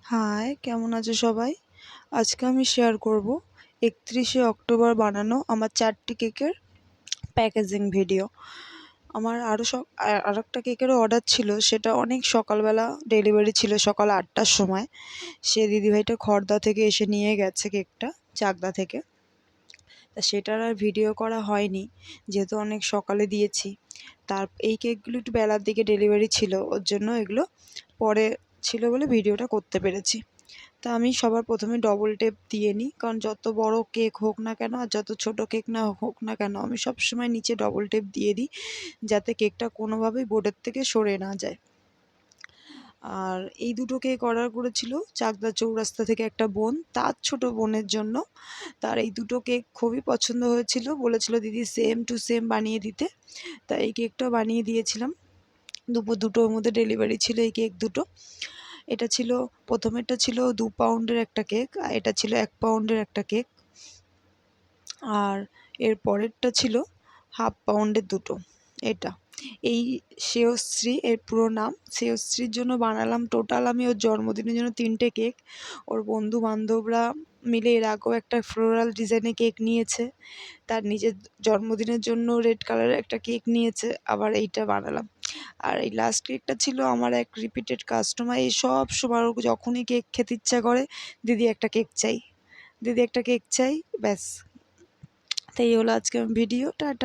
High, কেমন আছো সবাই? আজকে আমি শেয়ার করব 31শে অক্টোবর বানানো আমার 4টি কেকের প্যাকেজিং ভিডিও। আমার আরেকটা কেকেরও অর্ডার ছিল, সেটা অনেক সকালবেলা ডেলিভারি ছিল, সকাল 8টার সময়। সে দিদিভাইটা খড়দা থেকে এসে নিয়ে গেছে কেকটা, চাকদা থেকে। তা সেটার আর ভিডিও করা হয়নি, যেহেতু অনেক সকালে দিয়েছি। এই কেকগুলো একটু বেলার দিকে ডেলিভারি ছিল, ওর জন্য এগুলো পরে ছিল বলে ভিডিওটা করতে পেরেছি। তা আমি সবার প্রথমে ডবল টেপ দিয়ে নিই, কারণ যত বড় কেক হোক না কেন আর যত ছোট কেক না হোক না কেন, আমি সবসময় নিচে ডবল টেপ দিয়ে দিই, যাতে কেকটা কোনোভাবেই বোর্ডের থেকে সরে না যায়। আর এই দুটো কেক অর্ডার করেছিল চাকদা চৌরাস্তা থেকে একটা বোন, তার ছোট বোনের জন্য। তার এই দুটো কেক খুবই পছন্দ হয়েছিল, বলেছিল দিদি সেম টু সেম বানিয়ে দিতে। তা এই কেকটাও বানিয়ে দিয়েছিলাম। দুপুর 2টোর মধ্যে ডেলিভারি ছিল এই কেক দুটো। এটা ছিল, প্রথমেরটা ছিল 2 পাউন্ডের একটা কেক, আর এটা ছিল 1 পাউন্ডের একটা কেক। আর এর পরেরটা ছিল 1/2 পাউন্ডের দুটো। এটা এই শ্রেয়শ্রী, এর পুরো নাম। শ্রেয়শ্রীর জন্য বানালাম টোটাল আমি ওর জন্মদিনের জন্য 3টে কেক। ওর বন্ধু বান্ধবরা মিলে এর আগেও একটা ফ্লোরাল ডিজাইনে কেক নিয়েছে, তার নিজের জন্মদিনের জন্য রেড কালারের একটা কেক নিয়েছে, আবার এইটা বানালাম। আর এই লাস্ট কেকটা ছিল আমার এক রিপিটেড কাস্টমার, এই সব সময় ওর যখনই কেক খেতে ইচ্ছা করে, দিদি একটা কেক চাই, দিদি একটা কেক চাই, ব্যাস। তাই হলো আজকে ভিডিও। টাটা।